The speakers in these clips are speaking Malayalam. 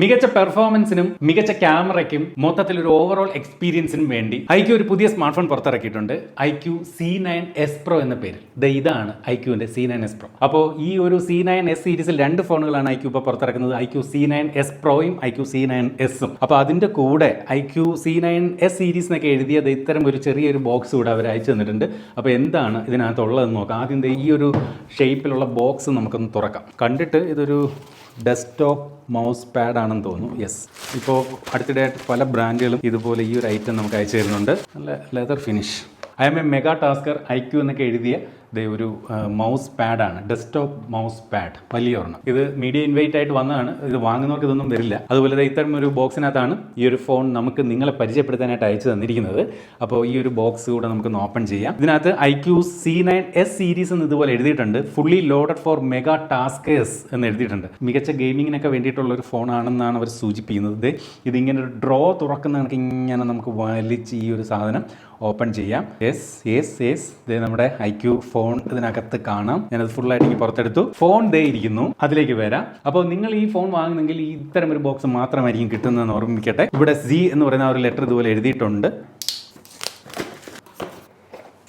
മികച്ച പെർഫോമൻസിനും മികച്ച ക്യാമറയ്ക്കും മൊത്തത്തിൽ ഒരു ഓവറോൾ എക്സ്പീരിയൻസിനും വേണ്ടി ഐക്യു ഒരു പുതിയ സ്മാർട്ട് ഫോൺ പുറത്തിറക്കിയിട്ടുണ്ട്. ഐക്യു C9s Pro എന്ന പേരിൽ. ഇതാണ് ഐക്യുവിന്റെ C9s Pro. അപ്പോൾ ഈ ഒരു C9s സീരീസിൽ രണ്ട് ഫോണുകളാണ് ഐക്യു ഇപ്പോൾ പുറത്തിറക്കുന്നത്. IQ C9s Proയും IQ C9sഉം. അപ്പോൾ അതിന്റെ കൂടെ ഐക്യു C9s സീരീസ് എന്നൊക്കെ എഴുതിയത് ഇത്തരം ഒരു ചെറിയൊരു ബോക്സ് കൂടെ അവർ അയച്ചു തന്നിട്ടുണ്ട്. അപ്പോൾ എന്താണ് ഇതിനകത്തുള്ളതെന്ന് നോക്കാം. ആദ്യം ഈ ഒരു ഷേപ്പിലുള്ള ബോക്സ് നമുക്കൊന്ന് തുറക്കാം. കണ്ടിട്ട് ഇതൊരു ഡെസ്ക്ടോപ്പ് മൗസ് പാഡ് ആണെന്ന് തോന്നുന്നു. യെസ്, ഇപ്പോൾ അടുത്തിടെയായിട്ട് പല ബ്രാൻഡുകളും ഇതുപോലെ ഈ ഒരു ഐറ്റം നമുക്ക് അയച്ചു തരുന്നുണ്ട്. നല്ല leather finish. I am a mega tasker iQOO എന്നൊക്കെ എഴുതിയ ഒരു മൗസ് പാഡാണ്, ഡെസ്ക്ടോപ്പ് മൗസ് പാഡ്, വലിയ ഒരെണ്ണം. ഇത് മീഡിയ ഇൻവൈറ്റ് ആയിട്ട് വന്നതാണ്. ഇത് വാങ്ങുന്നവർക്ക് ഇതൊന്നും വരില്ല. അതുപോലെ ഇത്തരം ഒരു ബോക്സിനകത്താണ് ഈ ഒരു ഫോൺ നമുക്ക് നിങ്ങളെ പരിചയപ്പെടുത്താനായിട്ട് അയച്ചു തന്നിരിക്കുന്നത്. അപ്പോൾ ഈ ഒരു ബോക്സ് കൂടെ നമുക്കൊന്ന് ഓപ്പൺ ചെയ്യാം. ഇതിനകത്ത് ഐക്യു C9s സീരീസ് എന്ന് ഇതുപോലെ എഴുതിയിട്ടുണ്ട്. Fully loaded for mega taskers എന്ന് എഴുതിയിട്ടുണ്ട്. മികച്ച ഗെയിമിങ്ങിനൊക്കെ വേണ്ടിയിട്ടുള്ള ഒരു ഫോൺ ആണെന്നാണ് അവർ സൂചിപ്പിക്കുന്നത്. ഇതിങ്ങനെ ഒരു ഡ്രോ തുറക്കുന്ന കണക്ക് ഇങ്ങനെ നമുക്ക് വലിച്ച് ഈ ഒരു സാധനം ഓപ്പൺ ചെയ്യാം. ദേ നമ്മുടെ ഐക്യു ഫോൺ ഇതിനകത്ത് കാണാം. ഞാനത് ഫുള്ളായിട്ട് എനിക്ക് പുറത്തെടുത്തു. ഫോൺ ദേ ഇരിക്കുന്നു. അതിലേക്ക് വരാം. അപ്പോൾ നിങ്ങൾ ഈ ഫോൺ വാങ്ങുന്നെങ്കിൽ ഈ ഇത്തരം ഒരു ബോക്സ് മാത്രമായിരിക്കും കിട്ടുന്നതെന്ന് ഓർമ്മിക്കട്ടെ. ഇവിടെ Z എന്ന് പറയുന്ന ഒരു ലെറ്റർ ഇതുപോലെ എഴുതിയിട്ടുണ്ട്.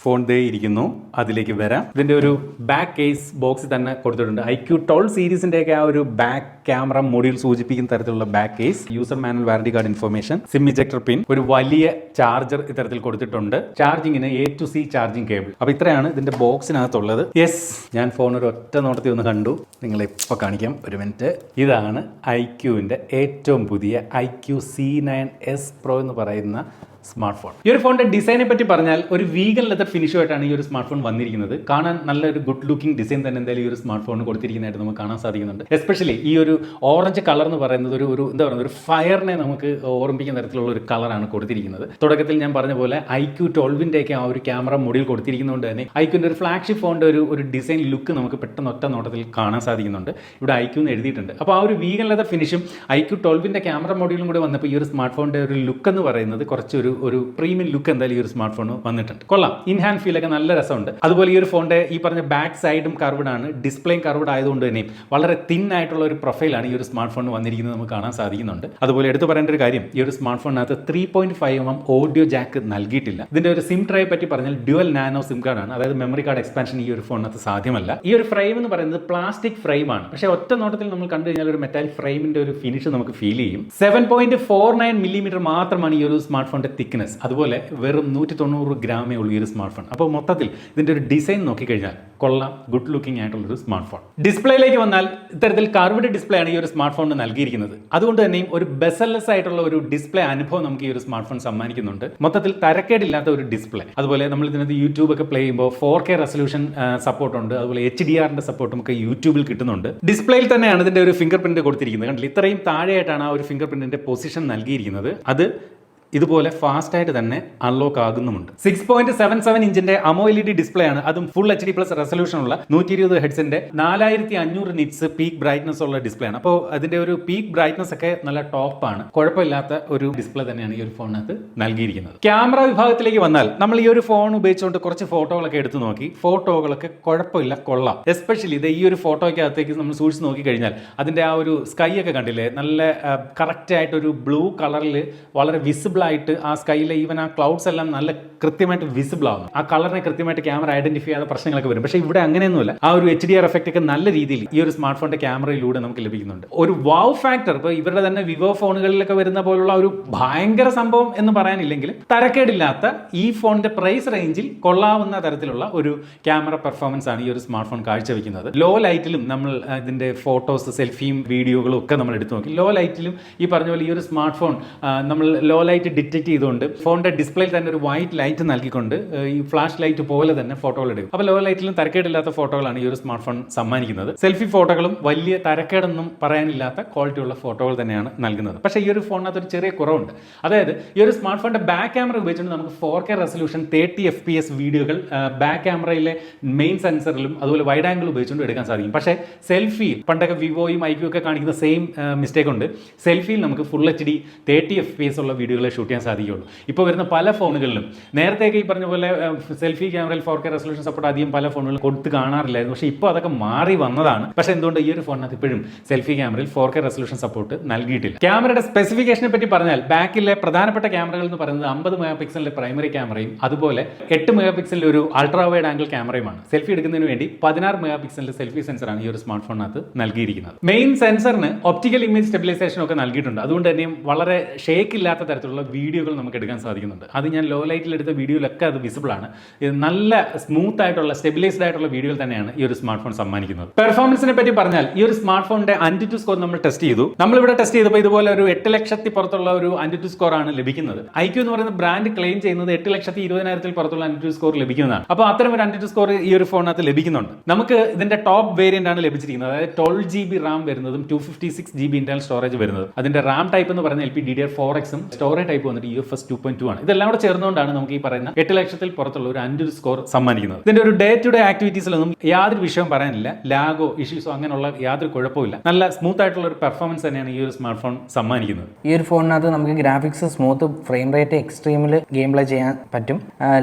ഫോൺ ദേ ഇരിക്കുന്നു. അതിലേക്ക് വരാം. ഇതിൻ്റെ ഒരു ബാക്ക് കേസ് ബോക്സ് തന്നെ കൊടുത്തിട്ടുണ്ട്. ഐക്യു 12 സീരീസിൻ്റെയൊക്കെ ആ ഒരു ബാക്ക് ക്യാമറ മൊഡ്യൂൾ സൂചിപ്പിക്കുന്ന തരത്തിലുള്ള back case, user manual warranty card information, sim ejector pin, ഒരു വലിയ ചാർജർ ഇത്തരത്തിൽ കൊടുത്തിട്ടുണ്ട്. ചാർജിങ്ങിന് A to C charging cable. അപ്പോൾ ഇത്രയാണ് ഇതിൻ്റെ ബോക്സിനകത്തുള്ളത്. യെസ്, ഞാൻ ഫോൺ ഒരു ഒറ്റ നോട്ടത്തിൽ ഒന്ന് കണ്ടു. നിങ്ങളെ ഇപ്പോൾ കാണിക്കാം, ഒരു മിനിറ്റ്. ഇതാണ് ഐക്യുവിൻ്റെ ഏറ്റവും പുതിയ ഐക്യു C9s Pro എന്ന് പറയുന്ന സ്മാർട്ട് ഫോൺ. ഈ ഒരു ഫോണിന്റെ ഡിസൈനെ പറ്റി പറഞ്ഞാൽ ഒരു വീഗൻ ലെതർ ഫിനിഷുമായിട്ടാണ് ഈ ഒരു സ്മാർട്ട് ഫോൺ വന്നിരിക്കുന്നത്. കാണാൻ നല്ലൊരു ഗുഡ് ലുക്കിംഗ് ഡിസൈൻ തന്നെ എന്തായാലും ഈ ഒരു സ്മാർട്ട് ഫോണിന് കൊടുത്തിരിക്കുന്നതായിട്ട് നമുക്ക് കാണാൻ സാധിക്കുന്നുണ്ട്. എസ്പെഷ്യലി ഈ ഒരു ഓറഞ്ച് കളർ എന്ന് പറയുന്നത് ഒരു എന്താ പറയുക, ഒരു ഫയറിനെ നമുക്ക് ഓർമ്മിപ്പിക്കുന്ന തരത്തിലുള്ള ഒരു കളറാണ് കൊടുത്തിരിക്കുന്നത്. തുടക്കത്തിൽ ഞാൻ പറഞ്ഞ പോലെ ഐക്യു 12ൻ്റെയൊക്കെ ആ ഒരു ക്യാമറ മൊഡ്യൂൾ കൊടുത്തിരിക്കുന്നതുകൊണ്ട് തന്നെ ഐക്യുവിൻ്റെ ഒരു ഫ്ലാഗ്ഷിപ്പ് ഫോണിൻ്റെ ഒരു ഡിസൈൻ ലുക്ക് നമുക്ക് പെട്ടെന്ന് ഒറ്റ നോട്ടത്തിൽ കാണാൻ സാധിക്കുന്നുണ്ട്. ഇവിടെ ഐക്യു എന്ന് എഴുതിയിട്ടുണ്ട്. അപ്പോൾ ആ ഒരു വീഗൻ ലെതർ ഫിനിഷും ഐക്യു 12ൻ്റെ ക്യാമറ മൊഡ്യൂളും കൂടെ വന്നപ്പോൾ ഈ ഒരു സ്മാർട്ട് ഫോണിൻ്റെ ഒരു ലുക്ക് എന്ന് പറയുന്നത് കുറച്ചൊരു പ്രീമിയം ലുക്ക് എന്തായാലും ഈ ഒരു സ്മാർട്ട് ഫോൺ വന്നിട്ടുണ്ട്. കൊള്ളാം. ഇൻ ഹാൻഡ് ഫീൽ ഒക്കെ നല്ല രസമുണ്ട്. അതുപോലെ ഈ ഒരു ഫോണിന്റെ ഈ പറഞ്ഞ ബാക്ക് സൈഡും കർവ്ഡ് ആണ്. ഡിസ്പ്ലേയും കർവ്ഡ് ആയതുകൊണ്ട് തന്നെ വളരെ തിൻ ആയിട്ടുള്ള ഒരു പ്രൊഫൈലാണ് ഈ ഒരു സ്മാർട്ട് ഫോൺ വന്നിരിക്കുന്നത് നമുക്ക് കാണാൻ സാധിക്കുന്നുണ്ട്. അതുപോലെ എടുത്തു പറയേണ്ട ഒരു കാര്യം, ഈ ഒരു സ്മാർട്ട് ഫോണിനകത്ത് 3.5mm ഓഡിയോ ജാക്ക് നൽകിയിട്ടില്ല. ഇതിന്റെ ഒരു സിം ട്രൈ പറ്റി പറഞ്ഞാൽ ഡ്യുവൽ നാനോ സിം കാർഡ് ആണ്. അതായത് മെമ്മറി കാർഡ് എക്സ്പാൻഷൻ ഈ ഒരു ഫോണിനകത്ത് സാധ്യമല്ല. ഈ ഒരു ഫ്രെയിം എന്ന് പറയുന്നത് പ്ലാസ്റ്റിക് ഫ്രെയിം ആണ്. പക്ഷേ ഒറ്റ നോട്ടത്തിൽ നമ്മൾ കണ്ടു കഴിഞ്ഞാൽ ഒരു മെറ്റാലിക് ഫ്രെയിമിന്റെ ഒരു ഫിനിഷ് നമുക്ക് ഫീൽ ചെയ്യും. 7.49mm മാത്രമാണ് ഈ ഒരു സ്മാർട്ട് ഫോണിന്റെ തിക്നെസ്. അതുപോലെ വെറും 190 ഗ്രാമേ ഉള്ളൂ ഈ ഒരു സ്മാർട്ട് ഫോൺ. അപ്പോൾ മൊത്തത്തിൽ ഇതിൻ്റെ ഒരു ഡിസൈൻ നോക്കിക്കഴിഞ്ഞാൽ കൊള്ളാം, ഗുഡ് ലുക്കിംഗ് ആയിട്ടുള്ളൊരു സ്മാർട്ട് ഫോൺ. ഡിസ്പ്ലേയിലേക്ക് വന്നാൽ ഇത്തരത്തിൽ കർവ്ഡ് ഡിസ്പ്ലേ ആണ് ഈ ഒരു സ്മാർട്ട് ഫോണിന് നൽകിയിരിക്കുന്നത്. അതുകൊണ്ട് തന്നെയും ഒരു ബെസൽലെസ് ആയിട്ടുള്ള ഒരു ഡിസ്പ്ലേ അനുഭവം നമുക്ക് ഈ ഒരു സ്മാർട്ട് ഫോൺ സമ്മാനിക്കുന്നുണ്ട്. മൊത്തത്തിൽ തരക്കേടില്ലാത്ത ഒരു ഡിസ്പ്ലേ. അതുപോലെ നമ്മൾ ഇതിനകത്ത് യൂട്യൂബ് ഒക്കെ പ്ലേ ചെയ്യുമ്പോൾ 4K റെസൊല്യൂഷൻ സപ്പോർട്ട് ഉണ്ട്. അതുപോലെ HDR സപ്പോർട്ടും ഒക്കെ യൂട്യൂബിൽ കിട്ടുന്നുണ്ട്. ഡിസ്പ്ലേയിൽ തന്നെയാണ് ഇതിന്റെ ഒരു ഫിംഗർ പ്രിന്റ് കൊടുത്തിരിക്കുന്നത്. കണ്ടില്ല, ഇത്രയും താഴെയായിട്ടാണ് ആ ഒരു ഫിംഗർ പ്രിന്റിന്റെ പൊസിഷൻ നൽകിയിരിക്കുന്നത്. അത് ഇതുപോലെ ഫാസ്റ്റ് ആയിട്ട് തന്നെ അൺലോക്ക് ആകുന്നുമുണ്ട്. 6.77 ഇഞ്ചിന്റെ AMOLED ഡിസ്പ്ലേ ആണ്. അതും ഫുൾ HD+ റെസൊല്യൂഷൻ ഉള്ള 120 ഹെർട്സിന്റെ 4500 നിറ്റ്സ് പീക്ക് ബ്രൈറ്റ്നസ് ഉള്ള ഡിസ്പ്ലേ ആണ്. അപ്പോൾ അതിന്റെ ഒരു പീക്ക് ബ്രൈറ്റ്നസ് ഒക്കെ നല്ല ടോപ്പാണ്. കുഴപ്പമില്ലാത്ത ഒരു ഡിസ്പ്ലേ തന്നെയാണ് ഈ ഒരു ഫോണിനകത്ത് നൽകിയിരിക്കുന്നത്. ക്യാമറ വിഭാഗത്തിലേക്ക് വന്നാൽ നമ്മൾ ഈ ഒരു ഫോൺ ഉപയോഗിച്ചുകൊണ്ട് കുറച്ച് ഫോട്ടോകളൊക്കെ എടുത്തു നോക്കി. ഫോട്ടോകളൊക്കെ കുഴപ്പമില്ല, കൊള്ളാം. എസ്പെഷ്യലി ഇത് ഈ ഒരു ഫോട്ടോയ്ക്കകത്തേക്ക് നമ്മൾ സൂക്ഷിച്ച് നോക്കി കഴിഞ്ഞാൽ അതിന്റെ ആ ഒരു സ്കൈ ഒക്കെ കണ്ടില്ലേ, നല്ല കറക്റ്റ് ആയിട്ട് ഒരു ബ്ലൂ കളറിൽ വളരെ വിസിബിൾ ആയിട്ട് ആ സ്കൈയിലെ ഈവൻ ആ ക്ലൗഡ്സ് എല്ലാം നല്ല കൃത്യമായിട്ട് വിസിബിൾ ആകും. ആ കളറിനെ കൃത്യമായിട്ട് ക്യാമറ ഐഡന്റിഫൈ ചെയ്യാതെ പ്രശ്നങ്ങളൊക്കെ വരും. പക്ഷേ ഇവിടെ അങ്ങനെയൊന്നുമില്ല. ആ ഒരു HDR എഫക്റ്റ് ഒക്കെ നല്ല രീതിയിൽ ഈ ഒരു സ്മാർട്ട് ഫോണിന്റെ ക്യാമറയിലൂടെ നമുക്ക് ലഭിക്കുന്നുണ്ട്. ഒരു വാവ് ഫാക്ടർ ഇപ്പോൾ ഇവരുടെ തന്നെ വിവോ ഫോണുകളിലൊക്കെ വരുന്ന പോലുള്ള ഒരു ഭയങ്കര സംഭവം എന്ന് പറയാനില്ലെങ്കിൽ തരക്കേടില്ലാത്ത ഈ ഫോണിന്റെ പ്രൈസ് റേഞ്ചിൽ കൊള്ളാവുന്ന തരത്തിലുള്ള ഒരു ക്യാമറ പെർഫോമൻസ് ആണ് ഈ ഒരു സ്മാർട്ട് ഫോൺ കാഴ്ചവെക്കുന്നത്. ലോ ലൈറ്റിലും നമ്മൾ ഇതിന്റെ ഫോട്ടോസ്, സെൽഫിയും വീഡിയോകളും ഒക്കെ നമ്മൾ എടുത്തു നോക്കി. ലോ ലൈറ്റിലും ഈ പറഞ്ഞ പോലെ ഈ ഒരു സ്മാർട്ട് ഫോൺ നമ്മൾ ലോ ലൈറ്റ് ഡിറ്റക്ട് ചെയ്തുകൊണ്ട് ഫോണിന്റെ ഡിസ്പ്ലേയിൽ തന്നെ ഒരു വൈറ്റ് ലൈറ്റ് നൽകിക്കൊണ്ട് ഈ ഫ്ലാഷ് ലൈറ്റ് പോലെ തന്നെ ഫോട്ടോകൾ എടുക്കും. അപ്പോൾ ലോ ലൈറ്റിലും തരക്കേടില്ലാത്ത ഫോട്ടോകളാണ് ഈ ഒരു സ്മാർട്ട് ഫോൺ സമ്മാനിക്കുന്നത്. സെൽഫി ഫോട്ടോകളും വലിയ തരക്കേടൊന്നും പറയാനില്ലാത്ത ക്വാളിറ്റി ഉള്ള ഫോട്ടോകൾ തന്നെയാണ് നൽകുന്നത്. പക്ഷേ ഈ ഒരു ഫോണിനകത്ത് ഒരു ചെറിയ കുറവുണ്ട്. അതായത് ഈ ഒരു സ്മാർട്ട് ഫോണിന്റെ ബാക്ക് ക്യാമറ ഉപയോഗിച്ചുകൊണ്ട് നമുക്ക് 4K റെസൊല്യൂഷൻ 30 FPS വീഡിയോകൾ ബാക്ക് ക്യാമറയിലെ മെയിൻ സെൻസറിലും അതുപോലെ വൈഡ് ആംഗിൾ ഉപയോഗിച്ചുകൊണ്ട് എടുക്കാൻ സാധിക്കും. പക്ഷേ സെൽഫിയിൽ പണ്ടൊക്കെ വിവോയും ഐക്യു ഒക്കെ കാണിക്കുന്ന സെയിം മിസ്റ്റേക്ക് ഉണ്ട്. സെൽഫിയിൽ നമുക്ക് ഫുൾ HD 30 FPS ഉള്ള വീഡിയോകളെ ഷൂട്ട് ചെയ്യാൻ സാധിക്കുകയുള്ളൂ. ഇപ്പോൾ വരുന്ന പല ഫോണുകളിലും നേരത്തെയൊക്കെ ഈ പറഞ്ഞ പോലെ സെൽഫി ക്യാമറയിൽ 4K റെസൊല്യൂഷൻ സപ്പോർട്ട് അധികം പല ഫോണുകളും കൊടുത്ത് കാണാറില്ലായിരുന്നു. പക്ഷേ ഇപ്പോൾ അതൊക്കെ മാറി വന്നതാണ്. പക്ഷേ എന്തുകൊണ്ട് ഈ ഒരു ഫോണിനകത്ത് ഇപ്പോഴും സെൽഫി ക്യാമറയിൽ 4K റെസൊല്യൂഷൻ സപ്പോർട്ട് നൽകിയിട്ടില്ല. ക്യാമറയുടെ സ്പെസിഫിക്കേഷനെ പറ്റി പറഞ്ഞാൽ ബാക്കിലെ പ്രധാനപ്പെട്ട ക്യാമറകൾ എന്ന് പറയുന്നത് 50 മെഗാ പിക്സലിന്റെ പ്രൈമറി ക്യാമറയും അതുപോലെ 8 മെഗാ പിക്സലിന്റെ ഒരു അൾട്രാ വൈഡ് ആംഗിൾ ക്യാമറയുമാണ്. സെൽഫി എടുക്കുന്നതിന് വേണ്ടി 16 മെഗാ പിക്സലിന്റെ സെൽഫി സെൻസറാണ് ഈ ഒരു സ്മാർട്ട് ഫോണിനകത്ത് നൽകിയിരിക്കുന്നത്. മെയിൻ സെൻസറിന് ഒപ്റ്റിക്കൽ ഇമേജ് സ്റ്റെബിലൈസേഷൻ ഒക്കെ നൽകിയിട്ടുണ്ട്. അതുകൊണ്ട് തന്നെയും വളരെ ഷേക്ക് ഇല്ലാത്ത തരത്തിലുള്ള വീഡിയോകൾ നമുക്ക് എടുക്കാൻ സാധിക്കുന്നുണ്ട്. അത് ഞാൻ ലോ ലൈറ്റിൽ എടുത്ത വീഡിയോയിലൊക്കെ അത് വിസിബിൾ ആണ്. ഇത് നല്ല സ്മൂത്ത് ആയിട്ടുള്ള സ്റ്റെബിലൈസ്ഡ് ആയിട്ടുള്ള വീഡിയോകൾ തന്നെയാണ് ഈ ഒരു സ്മാർട്ട് ഫോൺ സമ്മാനിക്കുന്നത്. പെർഫോമൻസിനെ പറ്റി പറഞ്ഞാൽ ഈ ഒരു സ്മാർട്ട് ഫോണിന്റെ AnTuTu സ്കോർ നമ്മൾ ടെസ്റ്റ് ചെയ്തു. നമ്മളിവിടെ ടെസ്റ്റ് ചെയ്തപ്പോൾ ഇതുപോലെ ഒരു 8 ലക്ഷത്തി പുറത്തുള്ള ഒരു AnTuTu സ്കോർ ആണ് ലഭിക്കുന്നത്. IQ എന്ന് പറയുന്ന ബ്രാൻഡ് ക്ലെയിം ചെയ്യുന്നത് 8,20,000 പുറത്തുള്ള AnTuTu സ്കോർ ലഭിക്കുന്നതാണ്. അപ്പോൾ അത്തരം ഒരു AnTuTu സ്കോർ ഈ ഒരു ഫോണിനകത്ത് ലഭിക്കുന്നുണ്ട്. നമുക്ക് ഇതിന്റെ ടോപ്പ് വേരിയന്റ് ആണ് ലഭിച്ചിരിക്കുന്നത്. അതായത് 12GB റാം വരുന്നതും 256GB ഇന്റർണൽ സ്റ്റോറേജ് വരുന്നത്. അതിന്റെ റാം ടൈപ്പ് എന്ന് പറയുന്നത് LPDDR4X ഉം സ്റ്റോറേജ് ടൈപ്പ് വന്നിട്ട് UFS 2.2 ആണ്. ഇതെല്ലാം കൂടെ ചേർന്നുകൊണ്ടാണ് നമുക്ക് ഈ പറയുന്ന 8 ലക്ഷത്തിൽ പുറത്തുള്ള ഒരു AnTuTu സ്കോർ സമ്മാനിക്കുന്നത്. ഇതിന്റെ ഒരു ഡേ ടു ഡേ ആക്ടിവിറ്റീസിലൊന്നും യാതൊരു വിഷയവും പറയാനില്ല. ലാഗോ ഇഷ്യൂസോ അങ്ങനെയുള്ള യാതൊരു കുഴപ്പമില്ല. നല്ല സ്മൂത്ത് ആയിട്ടുള്ള ഒരു പെർഫോമൻസ് തന്നെയാണ് ഈ ഒരു സ്മാർട്ട് ഫോൺ സമ്മാനിക്കുന്നത്. ഈ ഒരു ഫോണിനകത്ത് നമുക്ക് ഗ്രാഫിക്സ് സ്മൂത്ത്, ഫ്രെയിം റേറ്റ് എക്സ്ട്രീമിൽ ഗെയിം പ്ലേ ചെയ്യാൻ പറ്റും.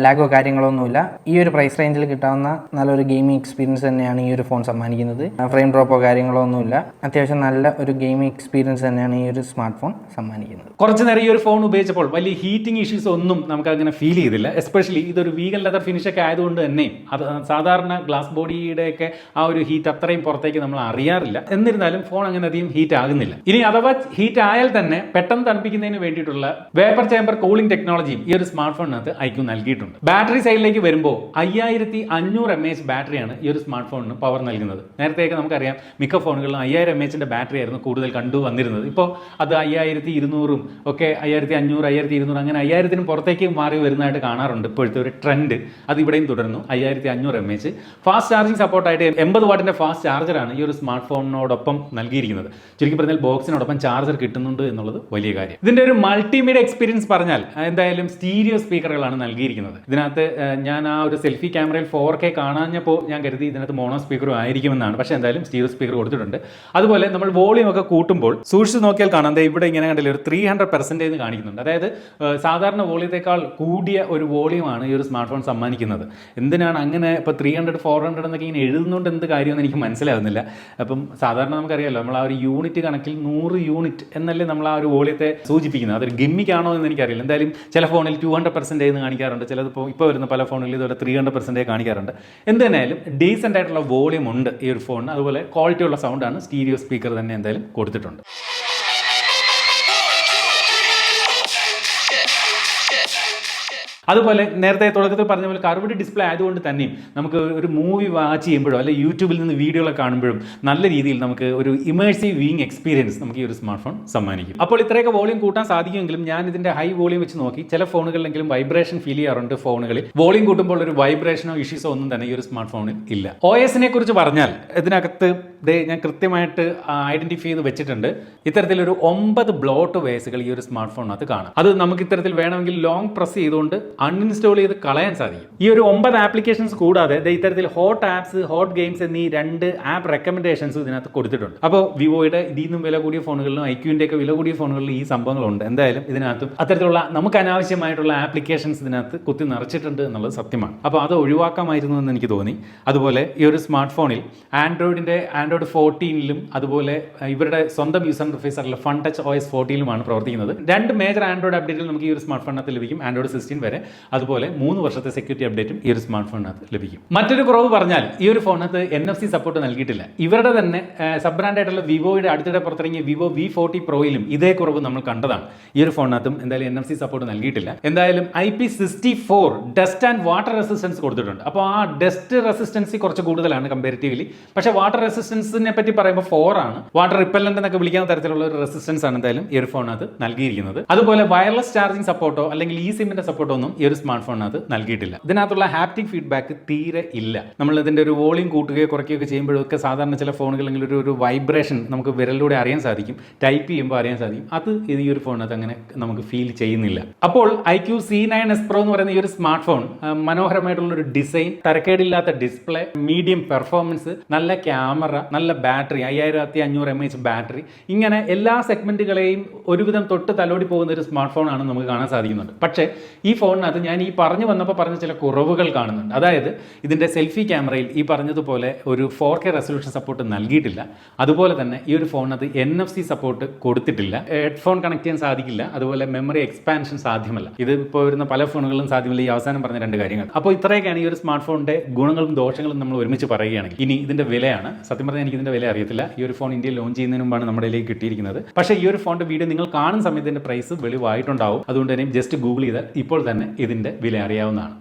ലാഗോ കാര്യങ്ങളൊന്നുമില്ല. ഈ ഒരു പ്രൈസ് റേഞ്ചിൽ കിട്ടാവുന്ന നല്ലൊരു ഗെയിമിംഗ് എക്സ്പീരിയൻസ് തന്നെയാണ് ഈ ഒരു ഫോൺ സമ്മാനിക്കുന്നത്. ഫ്രെയിം ഡ്രോപ്പോ കാര്യങ്ങളോ ഒന്നുമില്ല. അത്യാവശ്യം നല്ല ഒരു ഗെയിമിംഗ് എക്സ്പീരിയൻസ് തന്നെയാണ് ഈ ഒരു സ്മാർട്ട് ഫോൺ സമ്മാനിക്കുന്നത്. കുറച്ച് നേരം ഈ ഒരു ഫോൺ ഉപയോഗിച്ചപ്പോൾ വലിയ ഹീറ്റിംഗ് ഇഷ്യൂസ് ഒന്നും നമുക്ക് അങ്ങനെ ഫീൽ ചെയ്തില്ല. എസ്പെഷ്യലി ഇതൊരു വീഗൻ ലെതർ ഫിനിഷ് ഒക്കെ ആയതുകൊണ്ട് തന്നെ അത് സാധാരണ ഗ്ലാസ് ബോഡിയുടെ ഒക്കെ ആ ഒരു ഹീറ്റ് അത്രയും പുറത്തേക്ക് നമ്മൾ അറിയാറില്ല. എന്നിരുന്നാലും ഫോൺ അങ്ങനെ അധികം ഹീറ്റ് ആകുന്നില്ല. ഇനി അഥവാ ഹീറ്റ് ആയാൽ തന്നെ പെട്ടെന്ന് തണുപ്പിക്കുന്നതിന് വേണ്ടിയിട്ടുള്ള വേപ്പർ ചേമ്പർ കൂളിംഗ് ടെക്നോളജിയും ഈ ഒരു സ്മാർട്ട് ഫോണിനകത്ത് IQ നൽകിയിട്ടുണ്ട്. ബാറ്ററി സൈഡിലേക്ക് വരുമ്പോൾ 5500 mAh ബാറ്ററിയാണ് ഈ ഒരു സ്മാർട്ട് ഫോണിന് പവർ നൽകുന്നത്. നേരത്തെയൊക്കെ നമുക്കറിയാം മിക്ക ഫോണുകളിലും 5000 mAhന്റെ ബാറ്ററി ആയിരുന്നു കൂടുതൽ കണ്ടു വന്നിരുന്നത്. ഇപ്പോൾ അത് 5200 ഒക്കെ 5500, 5200 അങ്ങനെ 5000നും പുറത്തേക്ക് മാറി വരുന്നതായിട്ട് കാണാറുണ്ട്. ഇപ്പോഴത്തെ ഒരു ട്രെൻഡ് അത് ഇവിടെയും തുടരുന്നു. 5500 mAh ഫാസ്റ്റ് ചാർജിങ് സപ്പോർട്ടായിട്ട് 80 വാട്ടിന്റെ ഫാസ്റ്റ് ചാർജറാണ് ഈ ഒരു സ്മാർട്ട് ഫോണിനോടൊപ്പം നൽകിയിരിക്കുന്നത്. ചുരുക്കി പറഞ്ഞാൽ ബോക്സിനോടൊപ്പം ചാർജർ കിട്ടുന്നുണ്ട് എന്നുള്ളത് വലിയ കാര്യം. ഇതിന്റെ ഒരു മൾട്ടിമീഡിയ എക്സ്പീരിയൻസ് പറഞ്ഞാൽ എന്തായാലും സ്റ്റീരിയോ സ്പീക്കറുകളാണ് നൽകിയിരിക്കുന്നത്. ഇതിനകത്ത് ഞാൻ ആ ഒരു സെൽഫി ക്യാമറയിൽ 4K കാണാഞ്ഞപ്പോൾ ഞാൻ കരുതി ഇതിനകത്ത് മോണോ സ്പീക്കറും ആയിരിക്കുമെന്നാണ്. പക്ഷേ എന്തായാലും സ്റ്റീരിയോ സ്പീക്കർ കൊടുത്തിട്ടുണ്ട്. അതുപോലെ നമ്മൾ വോളിയം ഒക്കെ കൂട്ടുമ്പോൾ സൂക്ഷിച്ച് നോക്കിയാൽ കാണാം ഇവിടെ ഇങ്ങനെ കണ്ടില്ല ഒരു 300% കാണിക്കുന്നുണ്ട്. അതായത് സാധാരണ വോളിയത്തേക്കാൾ കൂടിയ ഒരു വോളിയമാണ് ഈ ഒരു സ്മാർട്ട് ഫോൺ സമ്മാനിക്കുന്നത്. എന്തിനാണ് അങ്ങനെ ഇപ്പോൾ 300, 400 എന്നൊക്കെ ഇങ്ങനെ എഴുതുന്നുണ്ട് എന്ത് കാര്യമെന്ന് എനിക്ക് മനസ്സിലാകുന്നില്ല. അപ്പം സാധാരണ നമുക്കറിയാമല്ലോ നമ്മൾ ആ ഒരു യൂണിറ്റ് കണക്കിൽ 100 യൂണിറ്റ് എന്നല്ലേ നമ്മൾ ആ ഒരു വോളിയത്തെ സൂചിപ്പിക്കുന്നത്. അതൊരു ഗിമ്മിക്കാണോ എന്ന് എനിക്കറിയില്ല. എന്തായാലും ചില ഫോണിൽ 200% എന്ന് കാണിക്കാറുണ്ട്. ചിലതിപ്പോൾ ഇപ്പോൾ വരുന്ന പല ഫോണിൽ ഇതുപോലെ 300% കാണിക്കാറുണ്ട്. എന്ത് തന്നെയായാലും ഡീസൻ്റ് ആയിട്ടുള്ള വോളിയം ഉണ്ട് ഈ ഒരു ഫോണിന്. അതുപോലെ ക്വാളിറ്റി ഉള്ള സൗണ്ടാണ്. സ്റ്റീരിയോ സ്പീക്കർ തന്നെ എന്തായാലും കൊടുത്തിട്ടുണ്ട്. അതുപോലെ നേരത്തെ തുടക്കത്തിൽ പറഞ്ഞ പോലെ കർവ്ഡ് ഡിസ്പ്ലേ ആയതുകൊണ്ട് തന്നെയും നമുക്ക് ഒരു മൂവി വാച്ച് ചെയ്യുമ്പോഴോ അല്ലെങ്കിൽ യൂട്യൂബിൽ നിന്ന് വീഡിയോകളൊക്കെ കാണുമ്പോഴും നല്ല രീതിയിൽ നമുക്ക് ഒരു ഇമേഴ്സീവ് വ്യൂയിങ് എക്സ്പീരിയൻസ് നമുക്ക് ഈ ഒരു സ്മാർട്ട് ഫോൺ സമ്മാനിക്കും. അപ്പോൾ ഇത്രയൊക്കെ വോളിയം കൂട്ടാൻ സാധിക്കുമെങ്കിലും ഞാൻ ഇതിന്റെ ഹൈ വോളിയം വെച്ച് നോക്കി ചില ഫോണുകളിലെങ്കിലും വൈബ്രേഷൻ ഫീൽ ചെയ്യാറുണ്ട്. ഫോണുകളിൽ വോളിയം കൂട്ടുമ്പോൾ ഒരു വൈബ്രേഷനോ ഇഷ്യൂസോ ഒന്നും തന്നെ ഈ ഒരു സ്മാർട്ട് ഫോണിൽ ഇല്ല. OS-നെ കുറിച്ച് പറഞ്ഞാൽ ഇതിനകത്ത് ഞാൻ കൃത്യമായിട്ട് ഐഡന്റിഫൈ ചെയ്ത് വെച്ചിട്ടുണ്ട്. ഇത്തരത്തിലൊരു 9 ബ്ലോട്ട് വേസുകൾ ഈ ഒരു സ്മാർട്ട് ഫോണിനകത്ത് കാണാം. അത് നമുക്ക് ഇത്തരത്തിൽ വേണമെങ്കിൽ ലോങ് പ്രസ് ചെയ്തുകൊണ്ട് അൺഇൻസ്റ്റാൾ ചെയ്ത് കളയാൻ സാധിക്കും. ഈ ഒരു 9 ആപ്ലിക്കേഷൻസ് കൂടാതെ ഇത്തരത്തിൽ ഹോട്ട് ആപ്സ്, ഹോട്ട് ഗെയിംസ് എന്നീ 2 ആപ്പ് റെക്കമെൻഡേഷൻസ് ഇതിനകത്ത് കൊടുത്തിട്ടുണ്ട്. അപ്പോൾ വിവോയുടെ ഇതിൽ നിന്നും വില കൂടിയ ഫോണുകളിലും IQ-ന്റെ ഒക്കെ വില കൂടിയ ഫോണുകളിലും ഈ സംഭവങ്ങളുണ്ട്. എന്തായാലും ഇതിനകത്തും അത്തരത്തിലുള്ള നമുക്ക് അനാവശ്യമായിട്ടുള്ള ആപ്ലിക്കേഷൻസ് ഇതിനകത്ത് കുത്തി നിറച്ചിട്ടുണ്ട് എന്നുള്ളത് സത്യമാണ്. അപ്പോൾ അത് ഒഴിവാക്കാമായിരുന്നു എന്ന് എനിക്ക് തോന്നി. അതുപോലെ ഈ ഒരു സ്മാർട്ട് ഫോണിൽ ആൻഡ്രോയിഡ് 14-ലും അതുപോലെ ഇവരുടെ സ്വന്തം user interface fun touch OS 14-ലുമാണ് പ്രവർത്തിക്കുന്നത്. 2 മേജർ ആൻഡ്രോയിഡ് അപ്ഡേറ്റുകൾ നമുക്ക് ഈ ഒരു സ്മാർട്ട് ഫോണിനകത്ത് ലഭിക്കും. ആൻഡ്രോയിഡ് 16 വരെ. അതുപോലെ 3 വർഷത്തെ സെക്യൂരിറ്റി അപ്ഡേറ്റും ഈ ഒരു സ്മാർട്ട് ഫോണിനകത്ത് ലഭിക്കും. മറ്റൊരു കുറവ് പറഞ്ഞാൽ ഈ ഒരു ഫോണിനകത്ത് NFC സപ്പോർട്ട് നൽകിയിട്ടില്ല. ഇവരുടെ തന്നെ സബ് ബ്രാൻഡ് ആയിട്ടുള്ള വിവോയുടെ അടുത്തിടെ പുറത്തിറങ്ങിയ വിവോ V40 പ്രോയിലും ഇതേ കുറവ് നമ്മൾ കണ്ടതാണ്. ഈ ഒരു ഫോണിനകത്തും എന്തായാലും NFC സപ്പോർട്ട് നൽകിയിട്ടില്ല. എന്തായാലും IP64 dust and water resistance കൊടുത്തിട്ടുണ്ട്. അപ്പോൾ ആ ഡസ്റ്റ് റെസിസ്റ്റൻസി കുറച്ച് കൂടുതലാണ് കമ്പാരിറ്റീവ്ലി. പക്ഷേ വാട്ടർ റെസിസ്റ്റൻസിനെ പറ്റി പറയുമ്പോൾ 4 ആണ്. വാട്ടർ റിപ്പല്ലന്റ് എന്നൊക്കെ വിളിക്കുന്ന തരത്തിലുള്ള ഒരു റെസിസ്റ്റൻസ് ആണ് എന്തായാലും ഈ ഒരു ഫോണിനകത്ത് നൽകിയിരിക്കുന്നത്. അതുപോലെ വയർലെസ് ചാർജിംഗ് സപ്പോർട്ടോ അല്ലെങ്കിൽ ഈ സിമ്മിന്റെ സപ്പോർട്ടോ ഒന്നും ഈ ഒരു സ്മാർട്ട് ഫോണിനകത്ത് നൽകിയിട്ടില്ല. ഇതിനകത്തുള്ള ഹാപ്റ്റിക് ഫീഡ്ബാക്ക് തീരെ ഇല്ല. നമ്മൾ ഇതിന്റെ ഒരു വോളിയം കൂട്ടുകയോ കുറയ്ക്കുകയോ ചെയ്യുമ്പോഴൊക്കെ സാധാരണ ചില ഫോണുകളിൽ ഒരു വൈബ്രേഷൻ നമുക്ക് വിരലിലൂടെ അറിയാൻ സാധിക്കും, ടൈപ്പ് ചെയ്യുമ്പോൾ അറിയാൻ സാധിക്കും. അത് ഈ ഒരു ഫോണിനകത്ത് അങ്ങനെ നമുക്ക് ഫീൽ ചെയ്യുന്നില്ല. അപ്പോൾ IQ C9s Pro എന്ന് പറയുന്ന ഈ ഒരു സ്മാർട്ട് ഫോൺ മനോഹരമായിട്ടുള്ള ഒരു ഡിസൈൻ, തരക്കേടില്ലാത്ത ഡിസ്പ്ലേ, മീഡിയം പെർഫോമൻസ്, നല്ല ക്യാമറ, നല്ല ബാറ്ററി 5500 mAh ബാറ്ററി, ഇങ്ങനെ എല്ലാ സെഗ്മെന്റുകളെയും ഒരുവിധം തൊട്ട് തലോടി പോകുന്ന ഒരു സ്മാർട്ട് ഫോൺ ആണ് നമുക്ക് കാണാൻ സാധിക്കുന്നുണ്ട്. പക്ഷേ ഈ ഫോണിനകത്ത് ഞാൻ ഈ പറഞ്ഞു വന്നപ്പോൾ പറഞ്ഞ ചില കുറവുകൾ കാണുന്നുണ്ട്. അതായത് ഇതിൻ്റെ സെൽഫി ക്യാമറയിൽ ഈ പറഞ്ഞതുപോലെ ഒരു 4K റെസൊല്യൂഷൻ സപ്പോർട്ട് നൽകിയിട്ടില്ല. അതുപോലെ തന്നെ ഈ ഒരു ഫോണിനകത്ത് NFC സപ്പോർട്ട് കൊടുത്തിട്ടില്ല. ഹെഡ്ഫോൺ കണക്ട് ചെയ്യാൻ സാധിക്കില്ല. അതുപോലെ മെമ്മറി എക്സ്പാൻഷൻ സാധ്യമല്ല. ഇത് ഇപ്പോൾ വരുന്ന പല ഫോണുകളിലും സാധ്യമല്ല. ഈ അവസാനം പറഞ്ഞ രണ്ട് കാര്യങ്ങൾ. അപ്പോൾ ഇത്രയൊക്കെയാണ് ഈ ഒരു സ്മാർട്ട് ഫോണിന്റെ ഗുണങ്ങളും ദോഷങ്ങളും നമ്മൾ ഒരുമിച്ച് പറയുകയാണെങ്കിൽ. ഇനി ഇതിന്റെ വിലയാണ്. സത്യം പറഞ്ഞാൽ എനിക്ക് ഇതിന്റെ വില അറിയത്തില്ല. ഈ ഒരു ഫോൺ ഇന്ത്യയിൽ ലോഞ്ച് ചെയ്യുന്നതിന് മുമ്പാണ് നമ്മുടെ കയ്യിലേക്ക് കിട്ടിയിരിക്കുന്നത്. പക്ഷേ ഈ ഒരു ഫോണിന്റെ വീഡിയോ നിങ്ങൾ കാണുന്ന സമയത്ത് ഇതിന്റെ പ്രൈസ് വെളിവായിട്ടുണ്ടാവും. അതുകൊണ്ട് തന്നെ ജസ്റ്റ് ഗൂഗിൾ ചെയ്താൽ ഇപ്പോൾ തന്നെ ഇതിന്റെ വില അറിയാവുന്നതാണ്.